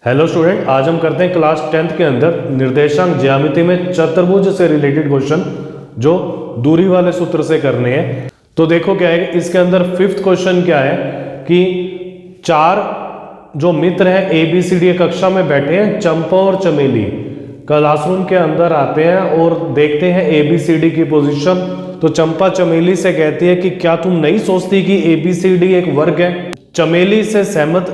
Hello student, आज हम करते हैं क्लास 10th के अंदर निर्देशांक ज्यामिति में चतुर्भुज से रिलेटेड क्वेश्चन जो दूरी वाले सूत्र से करने हैं। तो देखो क्या है, इसके अंदर 5th क्वेश्चन क्या है कि चार जो मित्र हैं ABCD कक्षा में बैठे हैं, चंपा और चमेली क्लासरूम के अंदर आते हैं और देखते हैं ABCD की पोजीशन। तो चंपा चमेली से कहती है कि क्या तुम नहीं सोचती कि ABCD एक वर्ग है? चमेली से सहमत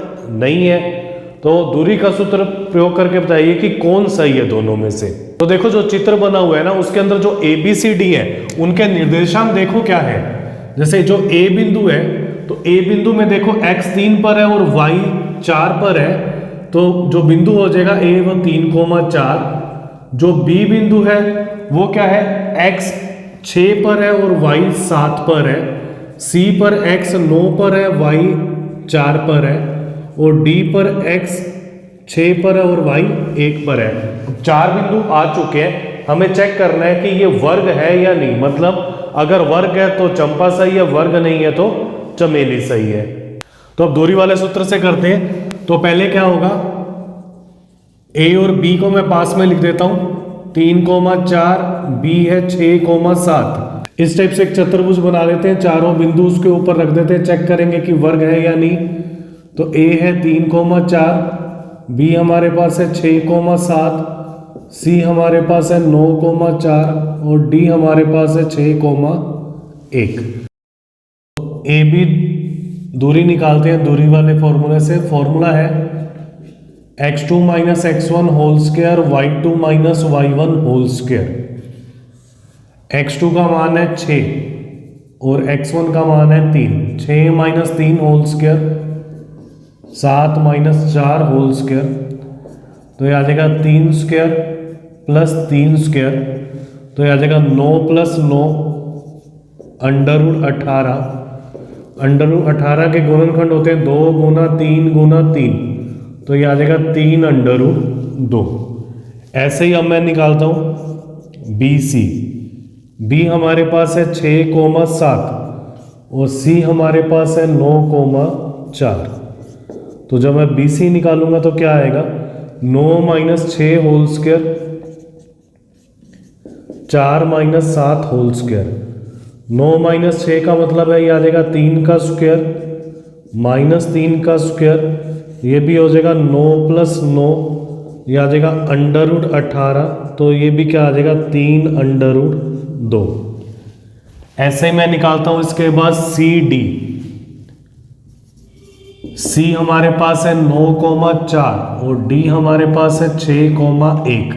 नहीं है, तो दूरी का सूत्र प्रयोग करके बताइए कि कौन सही है दोनों में से। तो देखो जो चित्र बना हुआ है ना, उसके अंदर जो ABCD है उनके निर्देशांक देखो क्या है। जैसे जो A बिंदु है तो A बिंदु में देखो x 3 पर है और y 4 पर है, तो जो बिंदु हो जाएगा A वो 3,4। जो B बिंदु है वो क्या है, x 6 पर है और y 7 पर है। C पर x 9 पर है, y 4 पर है और D पर x 6 पर है और y 1 पर है। चार बिंदु आ चुके हैं, हमें चेक करना है कि ये वर्ग है या नहीं। मतलब अगर वर्ग है तो चंपा सही है, वर्ग नहीं है तो चमेली सही है। तो अब दूरी वाले सूत्र से करते हैं। तो पहले क्या होगा, A और B को मैं पास में लिख देता हूं, 3,4, B है 6,7। इस टाइप से एक चतुर्भुज बना लेते हैं, चारों बिंदु उसके ऊपर रख देते हैं, चेक करेंगे कि वर्ग है या नहीं। तो A है 3,4, B हमारे पास है 6,7, C हमारे पास है 9,4 और D हमारे पास है 6,1। AB दूरी निकालते हैं दूरी वाले फॉर्मूले से। फॉर्मूला है x2 - x1 whole square y2 - y1 whole square. x2 का मान है 6 और x1 का मान है 3। 6 - 3 होल स्क्वायर, 7 - 4 होल स्क्वायर, तो यह आ जाएगा 3 स्क्वायर प्लस 3 स्क्वायर, तो यह आ जाएगा 9 + 9 √18। √18 के गुणनखंड होते हैं 2 × 3 × 3, तो यह आ जाएगा 3 √2। ऐसे ही अब मैं निकालता हूँ BC। B हमारे पास है 6,7 और C हमारे पास है 9,4। तो जब मैं BC निकालूंगा तो क्या आएगा, 9 - 6 होल स्क्वायर, 4 - 7 होल स्क्वायर। 9 - 6 का मतलब है ये आ जाएगा 3 का स्क्वायर -3 का स्क्वायर, ये भी हो जाएगा 9 + 9, ये आ जाएगा √18, तो ये भी क्या आ जाएगा 3 √2। ऐसे ही मैं निकालता हूं इसके बाद CD। C हमारे पास है 9,4 और D हमारे पास है 6,1।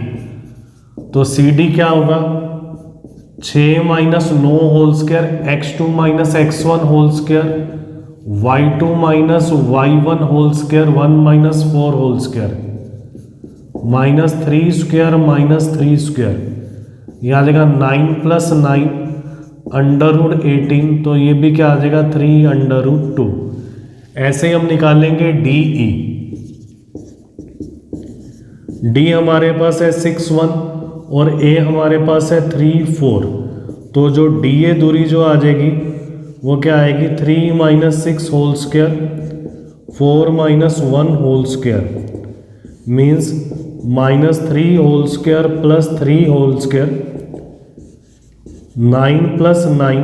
तो CD क्या होगा, 6 - 9 whole square, x2 - x1 whole square, y2 - y1 whole square, 1 - 4 whole square, -3 square -3 square, यह आ जाएगा 9 + 9 √18, तो ये भी क्या आ जाएगा 3 √2। ऐसे ही हम निकालेंगे DE। D हमारे पास है 6,1 और A हमारे पास है 3,4। तो जो DA दूरी जो आ जाएगी वो क्या आएगी, 3 - 6 whole square, 4 - 1 whole square, means -3 whole square plus 3 whole square, 9 + 9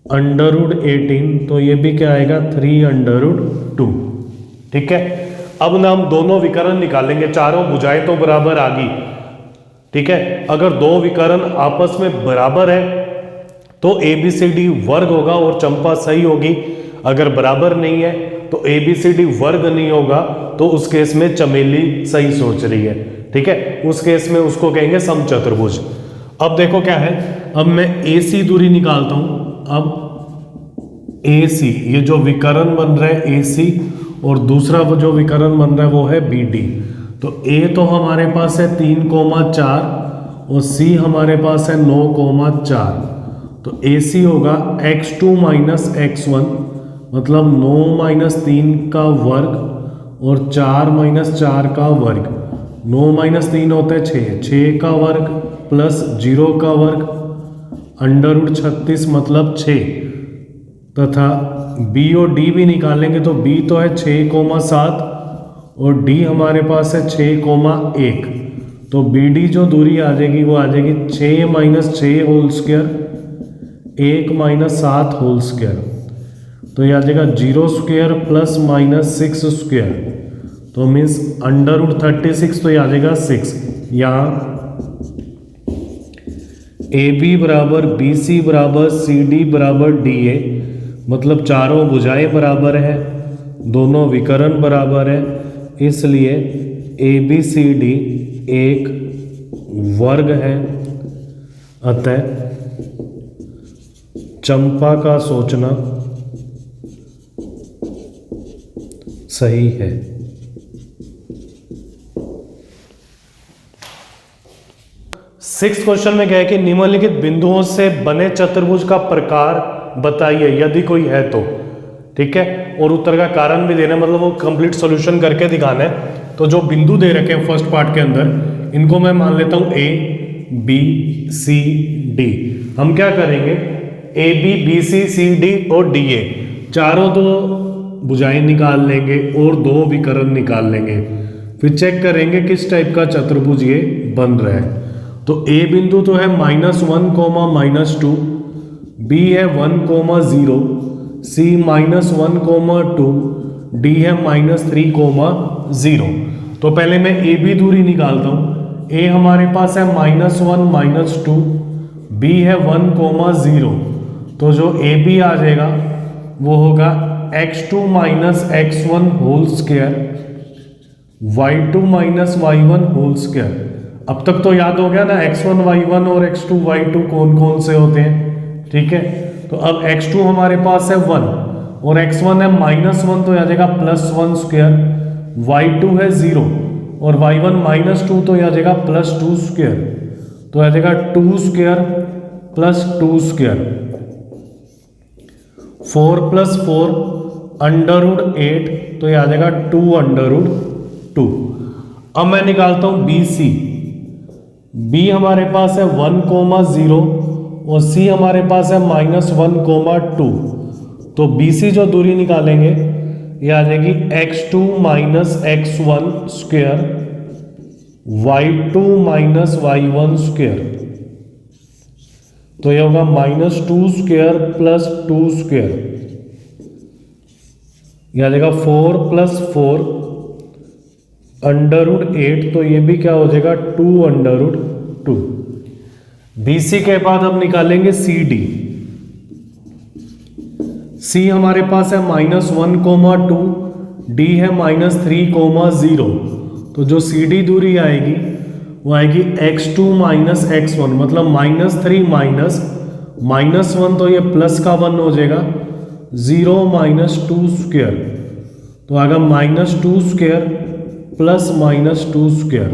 √18, तो ये भी क्या आएगा 3 √2। ठीक है, अब ना हम दोनों विकर्ण निकालेंगे, चारों भुजाएं तो बराबर आ गई। ठीक है, अगर दो विकर्ण आपस में बराबर है तो ABCD वर्ग होगा और चंपा सही होगी। अगर बराबर नहीं है तो ABCD वर्ग नहीं होगा, तो उस केस में चमेली सही सोच रही है। ठीक है, उस केस में उसको कहेंगे समचतुर्भुज। अब देखो क्या है, अब मैं AC दूरी निकालता हूं। अब AC, ये जो विकर्ण बन रहा है AC और दूसरा वो जो विकर्ण बन रहा है वो है BD। तो A तो हमारे पास है 3,4 और C हमारे पास है 9,4। तो AC होगा x2 - x1, मतलब 9 - 3 का वर्ग और 4 - 4 का वर्ग। 9 - 3 होता है 6, 6 का वर्ग प्लस 0 का वर्ग, √36 मतलब 6। तथा B और D भी निकालेंगे तो B तो है 6,7 और डी हमारे पास है 6,1। तो बी डी जो दूरी आ जाएगी वो आ जाएगी 6 minus 6 whole square 1 minus 7 whole square. तो ये आ जाएगा 0 स्क्वायर प्लस माइनस 6 स्क्वायर, तो मीन्स अंडर रूट 36, तो ये आ जाएगा 6। यहाँ ए बी बराबर बी सी बराबर सी डी बराबर डी ए, मतलब चारों भुजाएं बराबर है, दोनों विकर्ण बराबर है, इसलिए ए बी सी डी एक वर्ग है। अतः चंपा का सोचना सही है। सिक्स्थ क्वेश्चन में क्या है कि निम्नलिखित बिंदुओं से बने चतुर्भुज का प्रकार बताइए यदि कोई है तो। ठीक है, और उत्तर का कारण भी देना, मतलब वो कंप्लीट सॉल्यूशन करके दिखाना है। तो जो बिंदु दे रखे हैं फर्स्ट पार्ट के अंदर, इनको मैं मान लेता हूं ए बी सी डी। हम क्या करेंगे, A B B C C D और डी ए, चारों तो भुजाएं निकाल लेंगे और दो विकर्ण निकाल लेंगे, फिर चेक करेंगे किस टाइप का चतुर्भुज ये बन रहा है। तो ए बिंदु तो है -1, -2, बी है 1, 0, सी -1, 2, डी है -3, 0। तो पहले मैं ए बी दूरी निकालता हूं। ए हमारे पास है -1, -2, बी है 1, 0। तो जो ए बी आ जाएगा वो होगा x2 minus x1 whole square y2 minus y1 whole square. अब तक तो याद हो गया ना, x1 y1 और x2 y2 कौन कौन से होते हैं। ठीक है, तो अब x2 हमारे पास है 1 और x1 है -1, तो आ जाएगा +1 स्क्वायर, y2 है 0 और y1 -2, तो आ जाएगा +2 स्क्वायर, तो आ जाएगा 2 स्क्वायर प्लस 2 स्क्वायर, 4 + 4 √8, तो ये आ जाएगा 2√2। अब मैं निकालता हूं बी सी। बी हमारे पास है 1, 0 और सी हमारे पास है -1, 2। तो बी सी जो दूरी निकालेंगे ये आ जाएगी x2 minus x1 square y2 minus y1 square, तो ये होगा -2 स्क्वायर प्लस 2 स्क्वायर, यह आ जाएगा 4 + 4 √8, तो ये भी क्या हो जाएगा 2√2। BC के बाद अब निकालेंगे CD। C हमारे पास है -1, 2, D है -3, 0। तो जो CD दूरी आएगी वो आएगी x2 माइनस x1, मतलब -3 माइनस -1, तो ये प्लस का 1 हो जाएगा, 0 - 2 स्क्वायर, तो आएगा -2 स्क्वायर प्लस -2 स्क्वायर,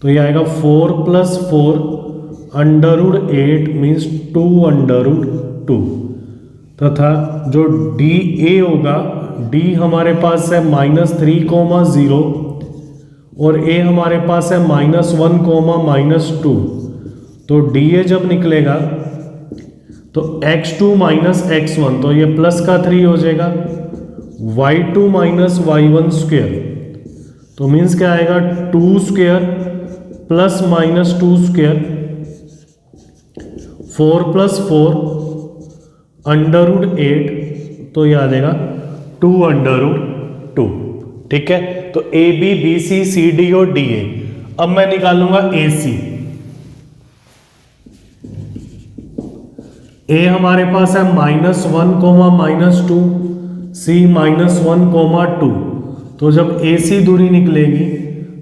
तो ये आएगा 4 + 4 √8 मीन्स 2√2। तथा जो DA होगा, D हमारे पास है -3, 0 और A हमारे पास है -1, -2। तो DA जब निकलेगा तो x2 माइनस x1, तो ये प्लस का 3 हो जाएगा, y2 माइनस y1 स्क्वायर, तो मीन्स क्या आएगा 2 स्क्वायर प्लस -2 स्क्वायर, 4 + 4 √8, तो ये आ जाएगा 2√2। ठीक है, तो A B B C C D और डी ए। अब मैं निकालूंगा ए सी। ए हमारे पास है -1, -2, सी -1, 2। तो जब ए सी दूरी निकलेगी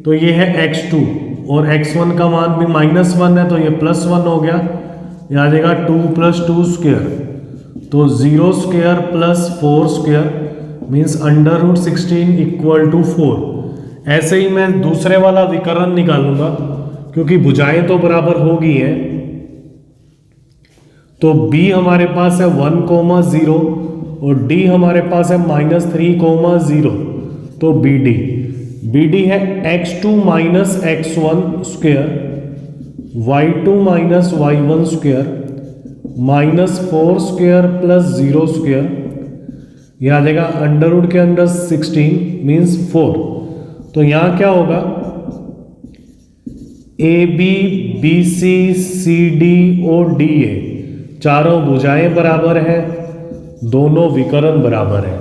तो ये है x2 और x1 का मान भी -1 है, तो ये +1 हो गया, ये आ जाएगा 2 + 2 स्क्वायर, तो 0 स्क्वायर प्लस 4 स्क्वायर मीन्स √16 = 4। ऐसे ही मैं दूसरे वाला विकर्ण निकालूंगा क्योंकि भुजाएं तो बराबर होगी हैं। तो B हमारे पास है 1, 0 और D हमारे पास है -3, 0, तो BD है x2 minus x1 square y2 minus y1 square -4 square plus 0 square, यह आ जाएगा अंडर रूट के अंदर 16 मीन्स 4। तो यहां क्या होगा, A B B C C D और डी ए चारों भुजाएं बराबर है, दोनों विकर्ण बराबर है।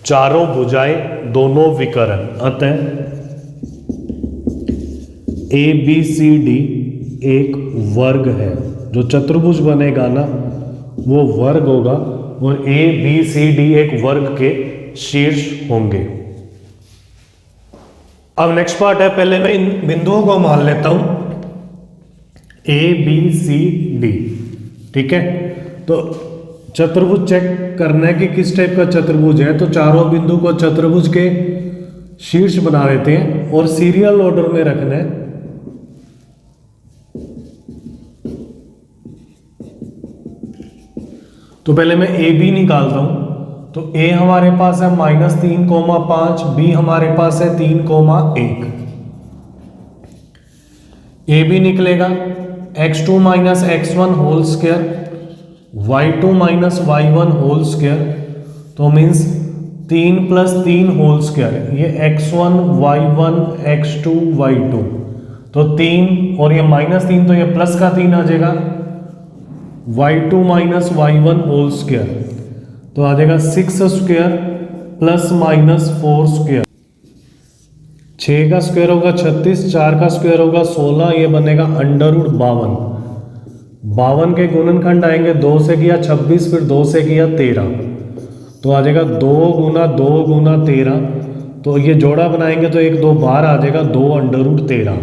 चारों भुजाएं दोनों विकर्ण, अतः ए बी सी डी एक वर्ग है। जो चतुर्भुज बनेगा ना वो वर्ग होगा, और ए बी सी डी एक वर्ग के शीर्ष होंगे। अब नेक्स्ट पार्ट है, पहले मैं इन बिंदुओं को मान लेता हूं ए बी सी डी। ठीक है, तो चतुर्भुज चेक करना है कि किस टाइप का चतुर्भुज है। तो चारों बिंदु को चतुर्भुज के शीर्ष बना लेते हैं और सीरियल ऑर्डर में रखना है। तो पहले मैं ए बी निकालता हूं। तो ए हमारे पास है -3,5, बी हमारे पास है 3,1। ए बी निकलेगा x2 - x1 whole square, y2 - y1 whole square. तो मीन्स 3 + 3 होल स्क्वायर, ये x1 y1 x2 y2। तो 3 और ये -3, तो ये प्लस का 3 आ जाएगा, y2 - y1 होल स्क्वायर। तो आ जाएगा 6 स्क्वायर ± 4 स्क्वायर। 6 का स्क्वायर होगा 36, 4 का स्क्वायर होगा 16, ये बनेगा √52। 52 के गुणनखंड आएंगे, 2 से किया 26, फिर 2 से किया 13, तो आ जाएगा 2 × 2 × 13। तो ये जोड़ा बनाएंगे तो 1 2 बाहर आ जाएगा, 2 √13।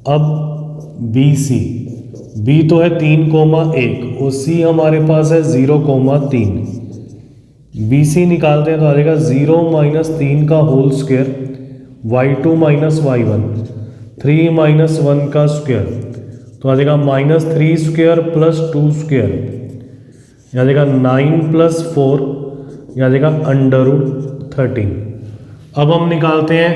अब बी सी, बी तो है 3,1 और सी हमारे पास है 0,3। बी सी निकालते हैं तो आ जाएगा 0 - 3 का होल स्क्वायर, y2 - y1, 3 - 1 का स्क्वायर। तो आ जाएगा -3 स्क्वायर + 2 स्क्वायर, आ जाएगा 9 + 4, आ जाएगा √13। अब हम निकालते हैं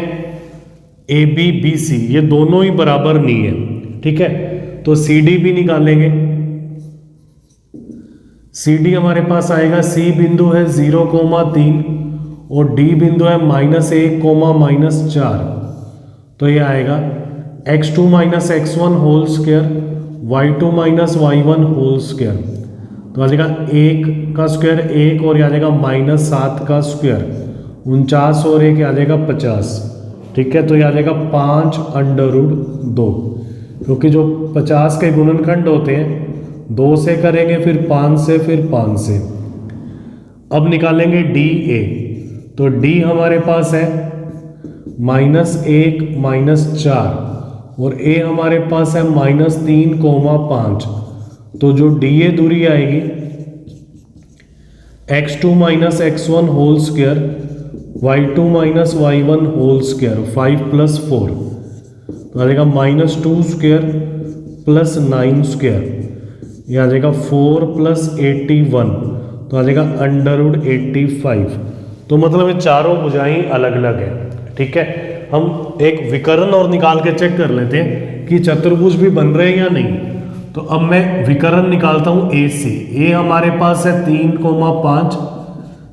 ए बी बी सी, ये दोनों ही बराबर नहीं है। ठीक है, तो सी डी भी निकालेंगे। सी डी हमारे पास आएगा, सी बिंदु है 0,3 और डी बिंदु है -1, -4। तो ये आएगा x2 - x1 whole square, y2 - y1 whole square. तो आ जाएगा 1 का स्क्वायर 1, और आ जाएगा -7 का स्क्वायर, 49 और 1 आ जाएगा 50। ठीक है, तो ये आ जाएगा 5 √2, क्योंकि जो 50 के गुणनखंड होते हैं 2 से करेंगे, फिर 5 से, फिर 5 से। अब निकालेंगे डी ए। तो डी हमारे पास है -1 - 4 और ए हमारे पास है -3,5। तो जो डी ए दूरी आएगी x2 - x1 whole square, y2 - y1 whole square, 5 + 4। तो आ जाएगा -2 स्क्वायर + 9 स्क्वायर, यह आ जाएगा 4 + 81। तो आ जाएगा √85। तो मतलब ये चारों भुजाएं अलग अलग है। ठीक है, हम एक विकर्ण और निकाल के चेक कर लेते हैं कि चतुर्भुज भी बन रहे हैं या नहीं। तो अब मैं विकर्ण निकालता हूं ए सी। ए हमारे पास है 3,5,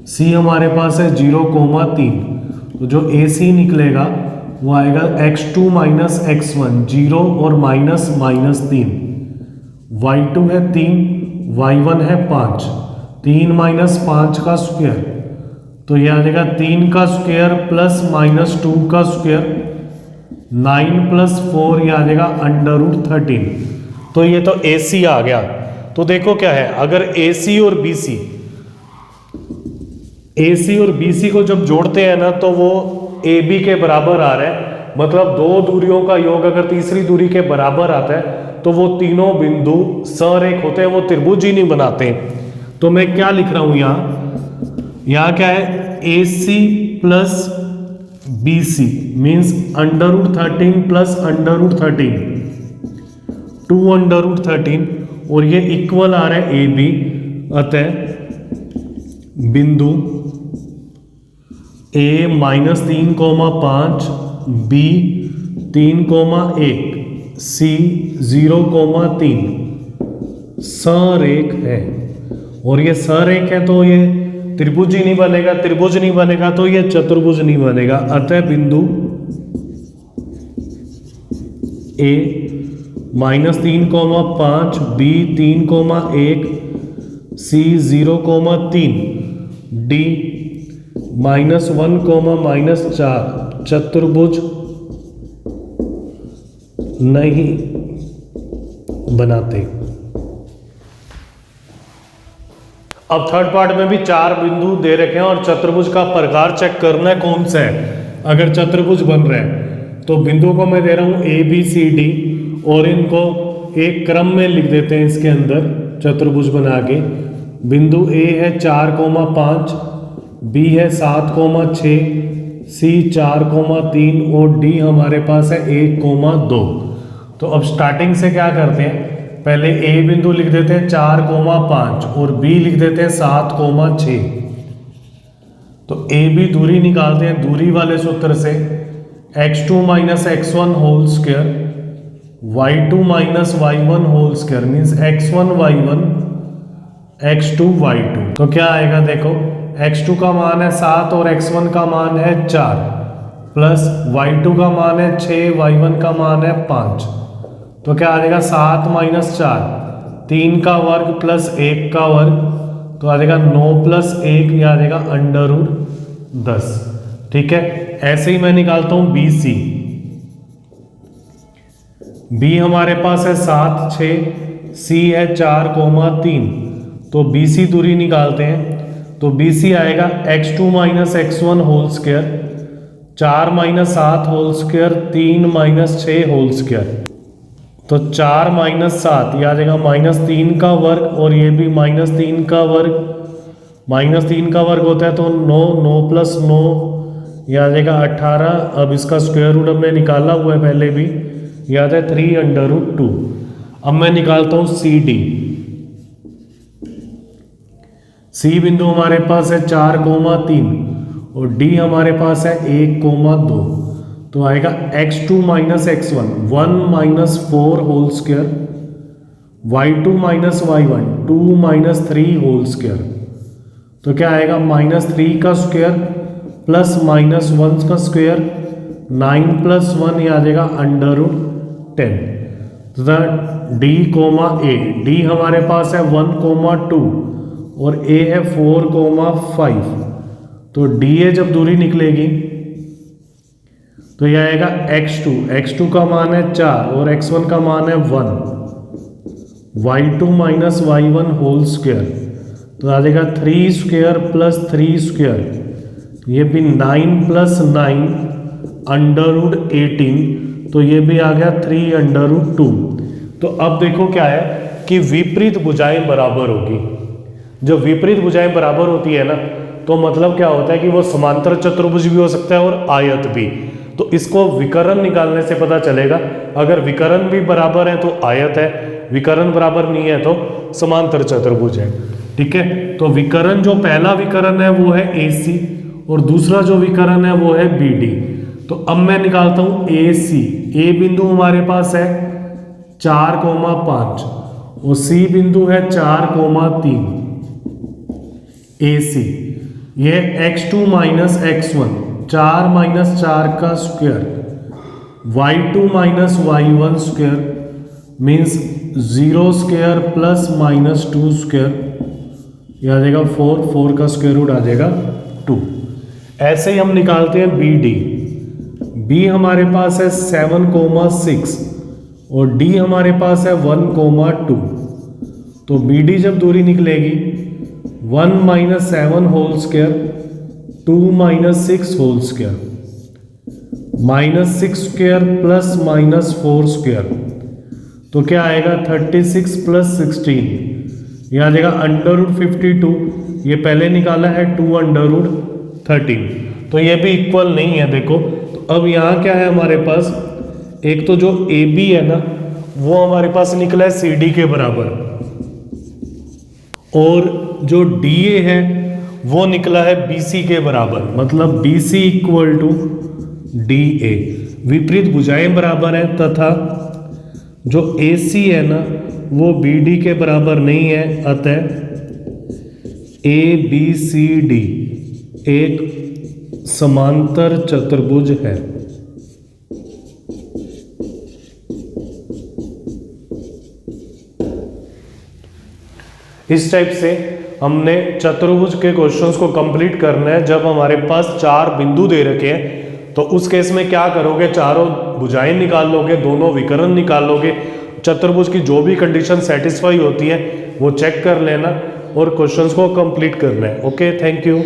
सी हमारे पास है 0,3। तो जो ए सी निकलेगा वो आएगा x2 - x1, 0 और -3, y2 है 3, y1 है 5, 3 - 5 का स्क्वायर। तो यह आ जाएगा 3 का स्क्वायर + -2 का स्क्वायर, 9 + 4, यह आ जाएगा √13। तो ये तो ए सी आ गया। तो देखो क्या है, अगर ए सी और बी सी को जब जोड़ते हैं ना तो वो ए बी के बराबर आ रहा है। मतलब दो दूरियों का योग अगर तीसरी दूरी के बराबर आता है तो वो तीनों बिंदु सरेख होते हैं, वो त्रिभुज ही नहीं बनाते। तो मैं क्या लिख रहा हूं यहाँ क्या है, ए सी + बी सी मीन्स √13 + √13, 2 √13, और ये इक्वल आ रहा है ए बी। अतः बिंदु ए -3,5, बी 3,1, सी 0,3 सरेख है। और ये सरेख है तो ये त्रिभुज ही नहीं बनेगा, त्रिभुज नहीं बनेगा तो ये चतुर्भुज नहीं बनेगा। अतः बिंदु ए -3,5, बी 3,1, सी 0,3, डी -1, -4 चतुर्भुज नहीं बनाते। अब थर्ड पार्ट में भी 4 बिंदु दे रखे हैं और चतुर्भुज का प्रकार चेक करना है कौन सा है। अगर चतुर्भुज बन रहा है तो बिंदु को मैं दे रहा हूं ए बी सी डी और इनको एक क्रम में लिख देते हैं इसके अंदर चतुर्भुज बना के। बिंदु ए है 4,5, बी है 7,6, सी 4,3 और डी हमारे पास है 1,2। तो अब स्टार्टिंग से क्या करते हैं, पहले ए बिंदु लिख देते हैं 4,5 और बी लिख देते हैं 7,6। तो ए बी दूरी निकालते हैं दूरी वाले सूत्र से, x2 - x1 whole square y2 - y1 whole square means x1 y1 x2 y2। तो क्या आएगा देखो, x2 का मान है 7 और x1 का मान है 4 प्लस y2 का मान है 6, y1 का मान है 5। तो क्या आ जाएगा 7 - 4 3 का वर्ग प्लस 1 का वर्ग, तो आ जाएगा 9 + 1, यह आ जाएगा √10। ठीक है, ऐसे ही मैं निकालता हूं बी सी। बी हमारे पास है 7, 6, सी है 4,3। तो बी सी दूरी निकालते हैं। तो बी सी आएगा x2 - x1 whole square 4 - 7 whole square 3 - 6 whole square. तो 4 - 7 यह आ जाएगा -3 का वर्ग और ये भी -3 का वर्ग। -3 का वर्ग होता है तो 9, 9 + 9 यह आ जाएगा 18। अब इसका स्क्वायर रूट हमने निकाला हुआ है पहले भी, यह आता है 3√2। अब मैं निकालता हूं सी डी। सी बिंदु हमारे पास है 4,3 और डी हमारे पास है 1,2। तो आएगा x2 - x1 1 - 4 whole square y2 - y1 2 - 3 whole square. तो क्या आएगा -3 का स्क्वायर प्लस -1 का स्क्वायर 9 + 1 ये आ जाएगा √10। तो डी ए, डी हमारे पास है 1,2 और ए है 4,5। तो डी ए जब दूरी निकलेगी तो यह आएगा x2 का मान है 4 और x1 का मान है 1, y2 - y1 होल स्क्वायर। तो आ जाएगा 3 स्क्वायर प्लस 3 स्क्वायर, ये भी 9 + 9 √18। तो ये भी आ गया 3√2। तो अब देखो क्या है कि विपरीत भुजाएं बराबर होगी। जब विपरीत भुजाएं बराबर होती है ना तो मतलब क्या होता है कि वो समांतर चतुर्भुज भी हो सकता है और आयत भी। तो इसको विकर्ण निकालने से पता चलेगा। अगर विकर्ण भी बराबर है तो आयत है, विकर्ण बराबर नहीं है तो समांतर चतुर्भुज है। ठीक है, तो विकर्ण जो पहला विकर्ण है वो है AC और दूसरा जो विकर्ण है वो है BD। तो अब मैं निकालता हूं AC। ए बिंदु हमारे पास है 4,5 और सी बिंदु है 4,3। AC ये x2 - x1 4 - 4 का square y2 - y1 square means 0 square plus -2 square, यह आ जाएगा 4 का स्क्वायर रूट आ जाएगा 2। ऐसे ही हम निकालते हैं BD। B हमारे पास है 7,6 और D हमारे पास है 1,2। तो BD जब दूरी निकलेगी 1 - 7 whole square 2 - 6 whole square -6 square plus -4 square. तो क्या आएगा 36 + 16, यह आ जाएगा √52। ये पहले निकाला है 2√13। तो ये भी इक्वल नहीं है देखो। तो अब यहाँ क्या है हमारे पास, एक तो जो AB है ना वो हमारे पास निकला है CD के बराबर और जो DA है वो निकला है BC के बराबर, मतलब BC = DA। विपरीत भुजाएं बराबर है तथा जो AC है ना वो BD के बराबर नहीं है, अतः ABCD एक समांतर चतुर्भुज है। इस टाइप से हमने चतुर्भुज के क्वेश्चंस को कंप्लीट करना है। जब हमारे पास 4 बिंदु दे रखे हैं तो उस केस में क्या करोगे, चारों भुजाएं निकाल लोगे, दोनों विकर्ण निकाल लोगे, चतुर्भुज की जो भी कंडीशन सेटिस्फाई होती है वो चेक कर लेना और क्वेश्चंस को कंप्लीट करना है। Okay, thank you.